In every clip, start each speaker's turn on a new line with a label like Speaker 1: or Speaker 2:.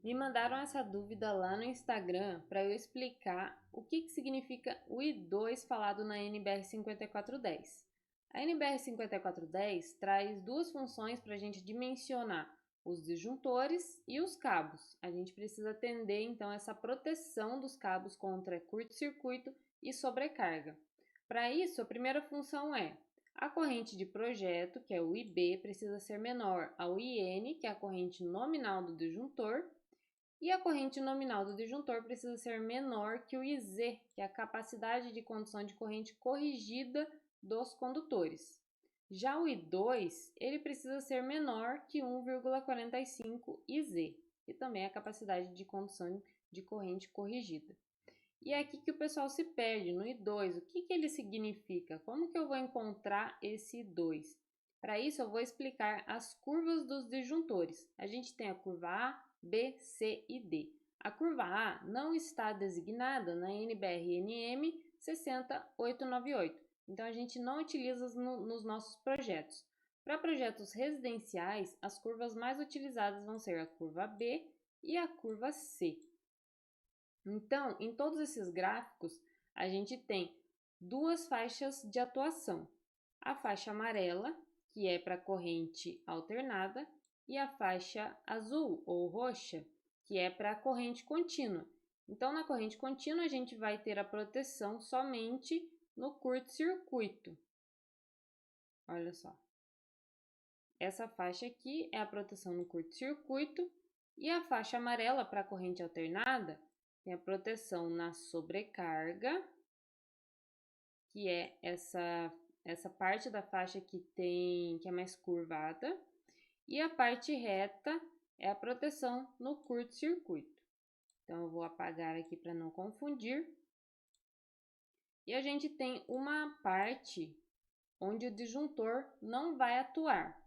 Speaker 1: Me mandaram essa dúvida lá no Instagram para eu explicar o que significa o I2 falado na NBR 5410. A NBR 5410 traz duas funções para a gente dimensionar os disjuntores e os cabos. A gente precisa atender então essa proteção dos cabos contra curto-circuito e sobrecarga. Para isso, a primeira função é: a corrente de projeto, que é o IB, precisa ser menor ao IN, que é a corrente nominal do disjuntor, e a corrente nominal do disjuntor precisa ser menor que o IZ, que é a capacidade de condução de corrente corrigida dos condutores. Já o I2, ele precisa ser menor que 1,45 IZ, que também é a capacidade de condução de corrente corrigida. E é aqui que o pessoal se perde, no I2. O que ele significa? Como que eu vou encontrar esse I2? Para isso, eu vou explicar as curvas dos disjuntores. A gente tem a curva A, B, C e D. A curva A não está designada na NBR-NM 60898. Então, a gente não utiliza nos nossos projetos. Para projetos residenciais, as curvas mais utilizadas vão ser a curva B e a curva C. Então, em todos esses gráficos, a gente tem duas faixas de atuação. A faixa amarela, que é para corrente alternada, e a faixa azul ou roxa, que é para corrente contínua. Então, na corrente contínua, a gente vai ter a proteção somente no curto-circuito. Olha só. Essa faixa aqui é a proteção no curto-circuito, e a faixa amarela para corrente alternada tem a proteção na sobrecarga, que é essa parte da faixa que é mais curvada, e a parte reta é a proteção no curto-circuito. Então, eu vou apagar aqui para não confundir. E a gente tem uma parte onde o disjuntor não vai atuar.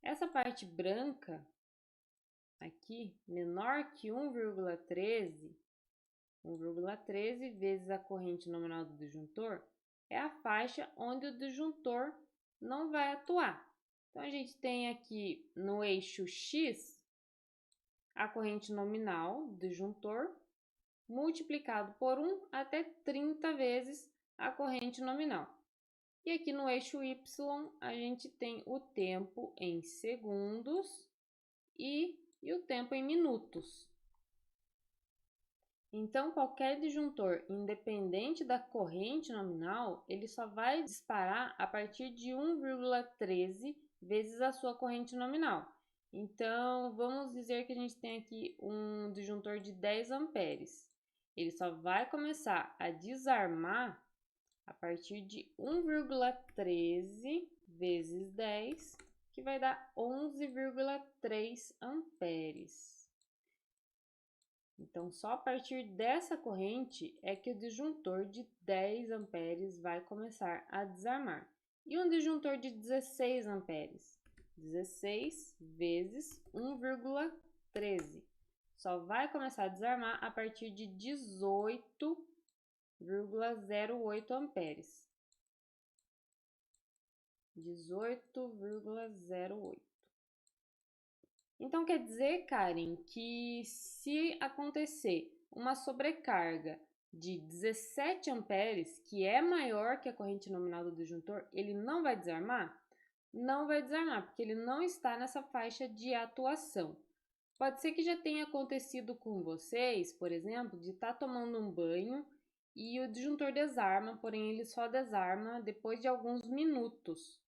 Speaker 1: Essa parte branca aqui, menor que 1,13, 1,13 vezes a corrente nominal do disjuntor, é a faixa onde o disjuntor não vai atuar. Então, a gente tem aqui no eixo X a corrente nominal do disjuntor multiplicado por 1 até 30 vezes a corrente nominal. E aqui no eixo Y a gente tem o tempo em segundos e o tempo em minutos. Então, qualquer disjuntor, independente da corrente nominal, ele só vai disparar a partir de 1,13 vezes a sua corrente nominal. Então, vamos dizer que a gente tem aqui um disjuntor de 10 amperes. Ele só vai começar a desarmar a partir de 1,13 vezes 10, que vai dar 11,3 amperes. Então, só a partir dessa corrente é que o disjuntor de 10 amperes vai começar a desarmar. E um disjuntor de 16 amperes? 16 vezes 1,13. Só vai começar a desarmar a partir de 18,08 amperes. 18,08. Então, quer dizer, Karen, que se acontecer uma sobrecarga de 17 amperes, que é maior que a corrente nominal do disjuntor, ele não vai desarmar? Não vai desarmar, porque ele não está nessa faixa de atuação. Pode ser que já tenha acontecido com vocês, por exemplo, de estar tomando um banho e o disjuntor desarma, porém ele só desarma depois de alguns minutos.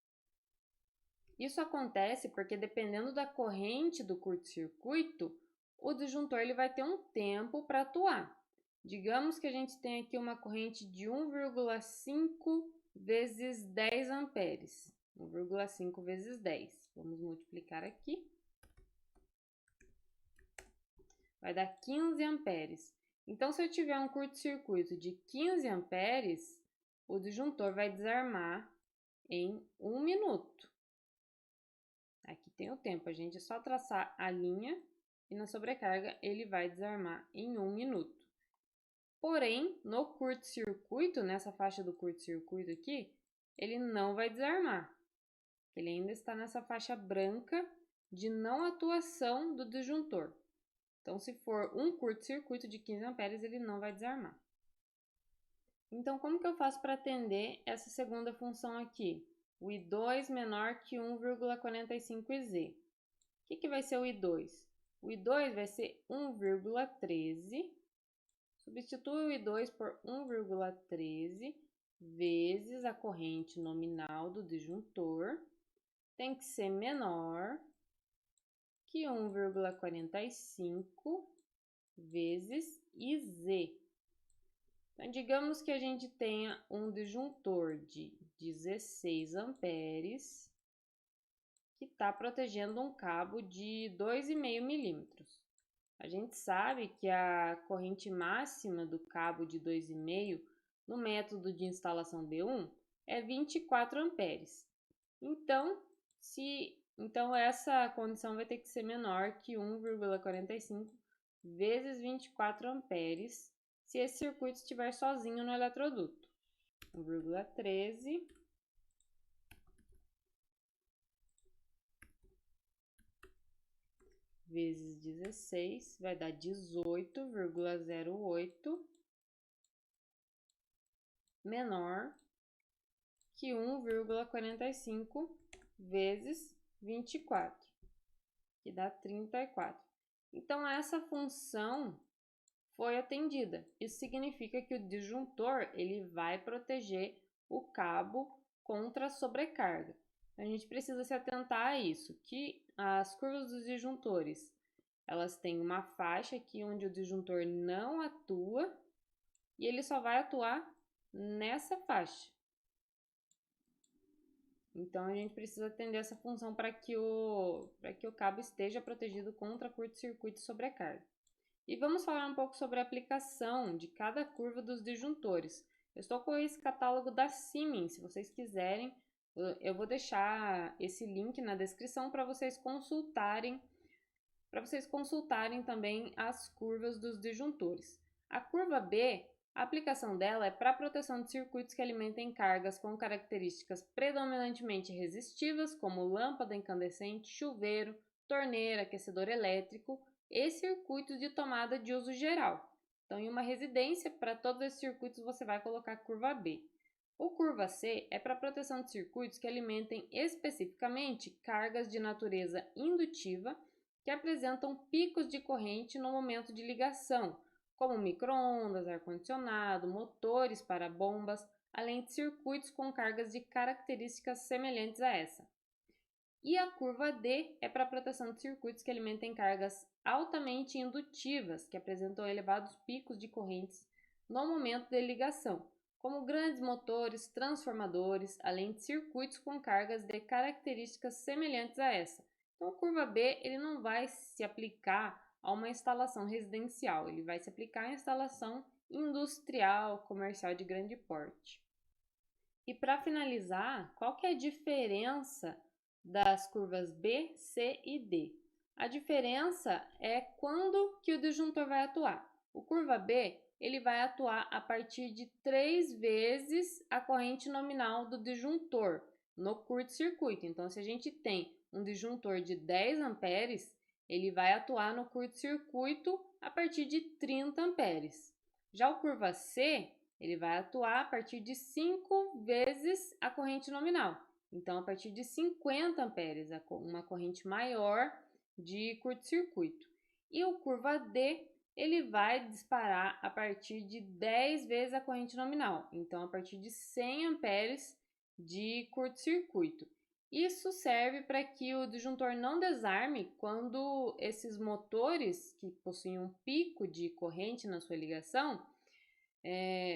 Speaker 1: Isso acontece porque, dependendo da corrente do curto-circuito, o disjuntor ele vai ter um tempo para atuar. Digamos que a gente tem aqui uma corrente de 1,5 vezes 10 amperes. 1,5 vezes 10. Vamos multiplicar aqui. Vai dar 15 amperes. Então, se eu tiver um curto-circuito de 15 amperes, o disjuntor vai desarmar em 1 minuto. Aqui tem o tempo, a gente é só traçar a linha e na sobrecarga ele vai desarmar em 1 minuto. Porém, no curto-circuito, nessa faixa do curto-circuito aqui, ele não vai desarmar. Ele ainda está nessa faixa branca de não atuação do disjuntor. Então, se for um curto-circuito de 15 amperes, ele não vai desarmar. Então, como que eu faço para atender essa segunda função aqui? O I2 menor que 1,45Z. O que vai ser o I2? O I2 vai ser 1,13. Substitui o I2 por 1,13 vezes a corrente nominal do disjuntor. Tem que ser menor que 1,45 vezes IZ. Então, digamos que a gente tenha um disjuntor de 16 amperes que está protegendo um cabo de 2,5 milímetros. A gente sabe que a corrente máxima do cabo de 2,5 no método de instalação B1 é 24 amperes. Então, essa condição vai ter que ser menor que 1,45 vezes 24 amperes se esse circuito estiver sozinho no eletroduto. 1,13 vezes 16 vai dar 18,08 menor que 1,45 vezes 24, que dá 34. Então, essa função foi atendida. Isso significa que o disjuntor ele vai proteger o cabo contra a sobrecarga. A gente precisa se atentar a isso, que as curvas dos disjuntores, elas têm uma faixa aqui onde o disjuntor não atua e ele só vai atuar nessa faixa. Então, a gente precisa atender essa função para que o cabo esteja protegido contra curto-circuito e sobrecarga. E vamos falar um pouco sobre a aplicação de cada curva dos disjuntores. Eu estou com esse catálogo da Siemens, se vocês quiserem, eu vou deixar esse link na descrição para vocês consultarem também as curvas dos disjuntores. A curva B, a aplicação dela é para a proteção de circuitos que alimentem cargas com características predominantemente resistivas, como lâmpada incandescente, chuveiro, torneira, aquecedor elétrico e circuitos de tomada de uso geral. Então, em uma residência, para todos esses circuitos você vai colocar a curva B. O curva C é para a proteção de circuitos que alimentem especificamente cargas de natureza indutiva que apresentam picos de corrente no momento de ligação, como micro-ondas, ar-condicionado, motores para bombas, além de circuitos com cargas de características semelhantes a essa. E a curva D é para a proteção de circuitos que alimentem cargas altamente indutivas, que apresentam elevados picos de correntes no momento de ligação, como grandes motores, transformadores, além de circuitos com cargas de características semelhantes a essa. Então, a curva B ele não vai se aplicar a uma instalação residencial, ele vai se aplicar à instalação industrial, comercial de grande porte. E para finalizar, qual que é a diferença das curvas B, C e D? A diferença é quando que o disjuntor vai atuar. O curva B ele vai atuar a partir de 3 vezes a corrente nominal do disjuntor no curto-circuito. Então, se a gente tem um disjuntor de 10 amperes, ele vai atuar no curto-circuito a partir de 30 amperes. Já o curva C, ele vai atuar a partir de 5 vezes a corrente nominal. Então, a partir de 50 amperes, uma corrente maior de curto-circuito. E o curva D, ele vai disparar a partir de 10 vezes a corrente nominal. Então, a partir de 100 amperes de curto-circuito. Isso serve para que o disjuntor não desarme quando esses motores que possuem um pico de corrente na sua ligação,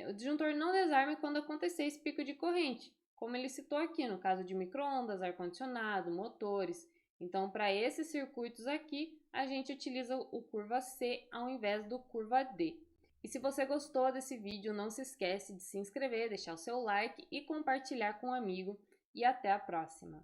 Speaker 1: o disjuntor não desarme quando acontecer esse pico de corrente, como ele citou aqui no caso de micro-ondas, ar-condicionado, motores. Então, para esses circuitos aqui, a gente utiliza o curva C ao invés do curva D. E se você gostou desse vídeo, não se esquece de se inscrever, deixar o seu like e compartilhar com um amigo. E até a próxima!